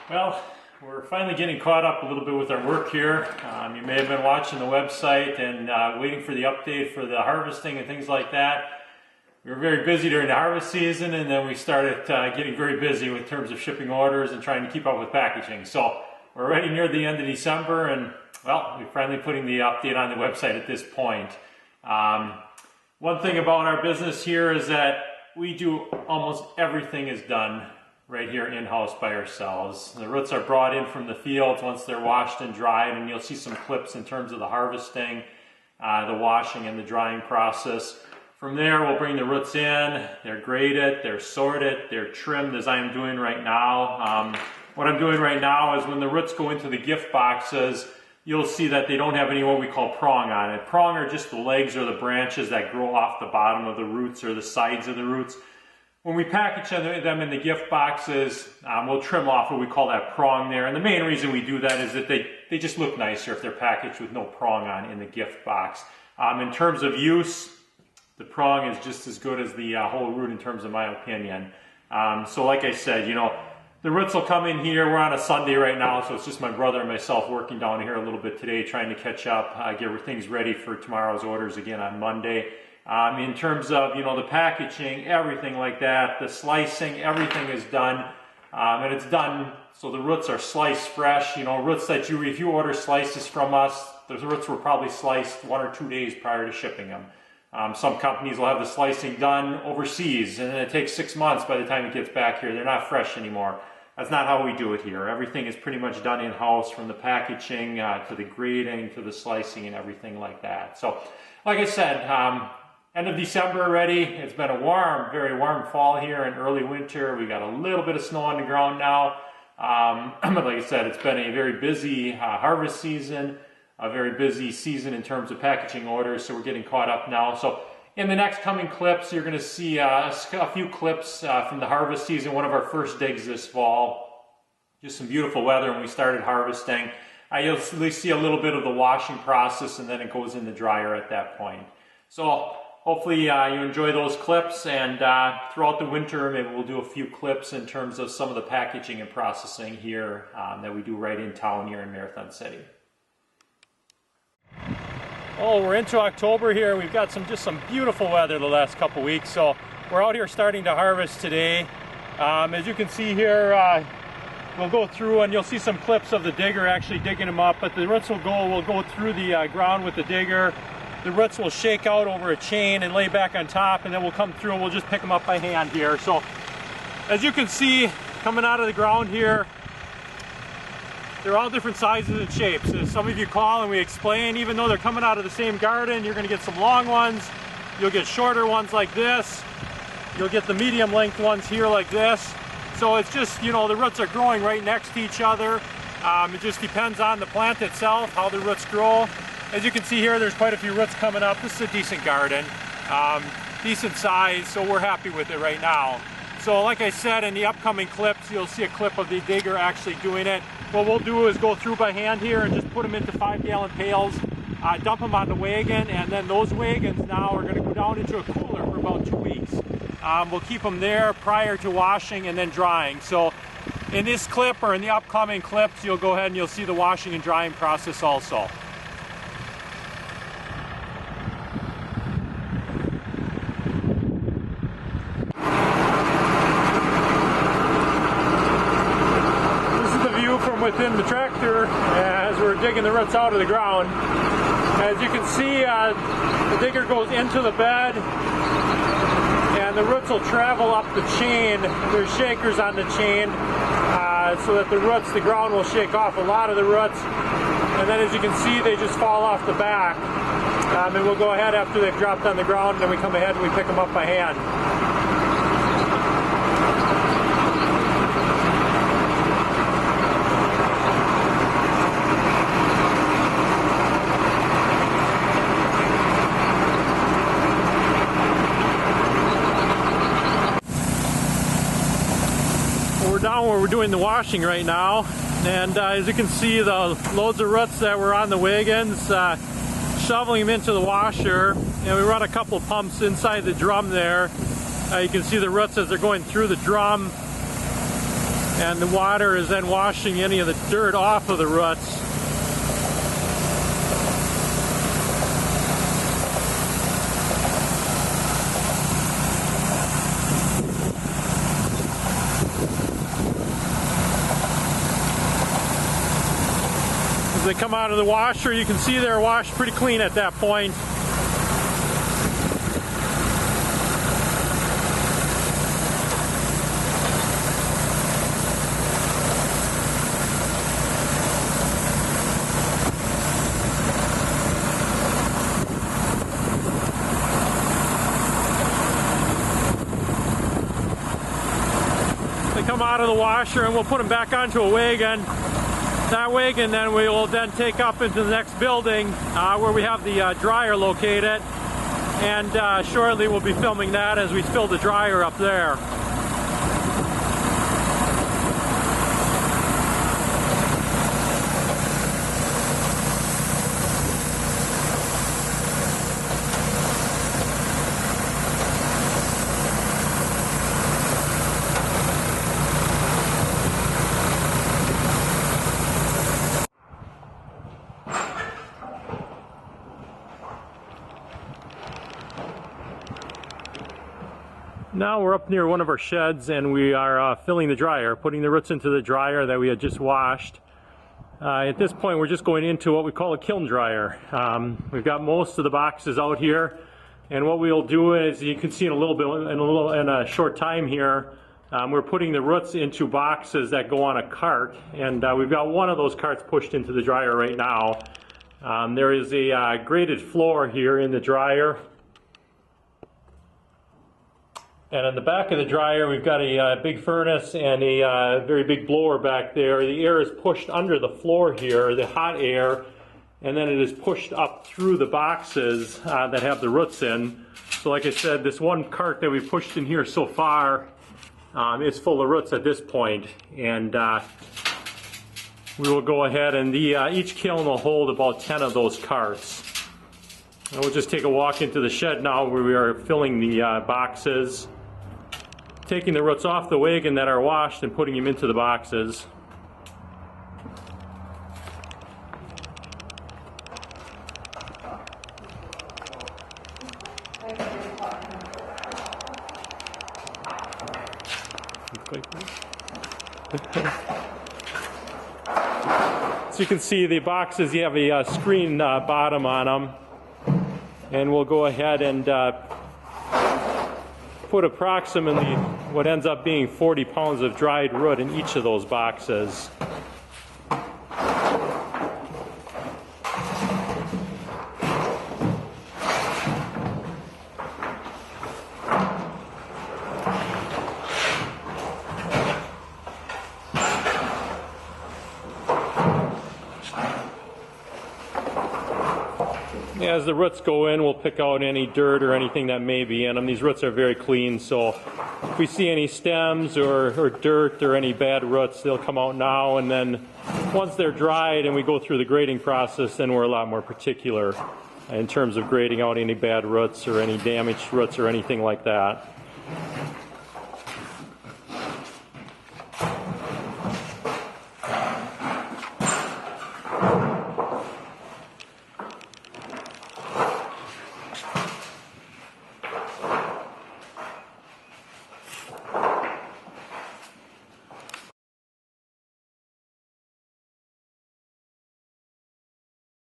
Well, we're finally getting caught up a little bit with our work here. You may have been watching the website and waiting for the update for the harvesting and things like that. We were very busy during the harvest season, and then we started getting very busy with terms of shipping orders and trying to keep up with packaging. So we're already near the end of December, and well, we're finally putting the update on the website at this point. One thing about our business here is that we do almost everything is done right here in-house by ourselves. The roots are brought in from the fields once they're washed and dried, and you'll see some clips in terms of the harvesting, the washing and the drying process. From there, we'll bring the roots in, they're graded, they're sorted, they're trimmed as I'm doing right now. What I'm doing right now is when the roots go into the gift boxes, you'll see that they don't have any what we call prong on it. Prong are just the legs or the branches that grow off the bottom of the roots or the sides of the roots. When we package them in the gift boxes, we'll trim off what we call that prong there. And the main reason we do that is that they just look nicer if they're packaged with no prong on in the gift box. In terms of use, the prong is just as good as the whole root in terms of my opinion. So like I said, you know, the roots will come in here. We're on a Sunday right now, so it's just my brother and myself working down here a little bit today, trying to catch up, get things ready for tomorrow's orders again on Monday. In terms of, you know, the packaging, everything like that, the slicing, everything is done. And it's done so the roots are sliced fresh. You know, roots that if you order slices from us, those roots were probably sliced 1 or 2 days prior to shipping them. Some companies will have the slicing done overseas, and then it takes 6 months by the time it gets back here. They're not fresh anymore. That's not how we do it here. Everything is pretty much done in-house, from the packaging to the grading to the slicing and everything like that. So, like I said, end of December already. It's been a warm, very warm fall here and early winter. We got a little bit of snow on the ground now. But like I said, it's been a very busy harvest season, a very busy season in terms of packaging orders, so we're getting caught up now. So in the next coming clips, you're going to see a few clips from the harvest season, one of our first digs this fall. Just some beautiful weather when we started harvesting. You'll at least see a little bit of the washing process, and then it goes in the dryer at that point. So hopefully you enjoy those clips, and throughout the winter maybe we'll do a few clips in terms of some of the packaging and processing here that we do right in town here in Marathon City. Oh, we're into October here. We've got just some beautiful weather the last couple weeks, so we're out here starting to harvest today. As you can see here, we'll go through and you'll see some clips of the digger actually digging them up, but the roots will go through the ground with the digger. The roots will shake out over a chain and lay back on top, and then we'll come through and we'll just pick them up by hand here. So as you can see, coming out of the ground here, they're all different sizes and shapes. As some of you call and we explain, even though they're coming out of the same garden, you're going to get some long ones, you'll get shorter ones like this, you'll get the medium length ones here like this. So it's just, you know, the roots are growing right next to each other. It just depends on the plant itself, how the roots grow. As you can see here, there's quite a few roots coming up. This is a decent garden, decent size, so we're happy with it right now. So like I said, in the upcoming clips, you'll see a clip of the digger actually doing it. What we'll do is go through by hand here and just put them into 5-gallon pails, dump them on the wagon, and then those wagons now are going to go down into a cooler for about 2 weeks. We'll keep them there prior to washing and then drying. So in this clip or in the upcoming clips, you'll go ahead and you'll see the washing and drying process also. Within the tractor as we're digging the roots out of the ground. As you can see, the digger goes into the bed and the roots will travel up the chain. There's shakers on the chain so that the ground will shake off a lot of the roots, and then as you can see, they just fall off the back. And we'll go ahead after they've dropped on the ground, and then we come ahead and we pick them up by hand. Down where we're doing the washing right now, and as you can see, the loads of roots that were on the wagons, shoveling them into the washer, and we run a couple pumps inside the drum there. You can see the roots as they're going through the drum. And the water is then washing any of the dirt off of the roots. As they come out of the washer, you can see they're washed pretty clean at that point. They come out of the washer and we'll put them back onto a wagon. That wagon then we will then take up into the next building where we have the dryer located, and shortly we'll be filming that as we fill the dryer up there. Now we're up near one of our sheds and we are filling the dryer, putting the roots into the dryer that we had just washed. At this point we're just going into what we call a kiln dryer. We've got most of the boxes out here, and what we'll do is, you can see in a short time here, we're putting the roots into boxes that go on a cart, and we've got one of those carts pushed into the dryer right now. There is a graded floor here in the dryer. And on the back of the dryer, we've got a big furnace and a very big blower back there. The air is pushed under the floor here, the hot air, and then it is pushed up through the boxes that have the roots in. So like I said, this one cart that we've pushed in here so far is full of roots at this point. And we will go ahead and each kiln will hold about 10 of those carts. And we'll just take a walk into the shed now where we are filling the boxes, taking the roots off the wagon that are washed and putting them into the boxes. So you can see the boxes, you have a screen bottom on them, and we'll go ahead and put approximately what ends up being 40 pounds of dried root in each of those boxes. As the roots go in, we'll pick out any dirt or anything that may be in them. These roots are very clean, so if we see any stems or dirt or any bad roots, they'll come out now, and then once they're dried and we go through the grading process, then we're a lot more particular in terms of grading out any bad roots or any damaged roots or anything like that.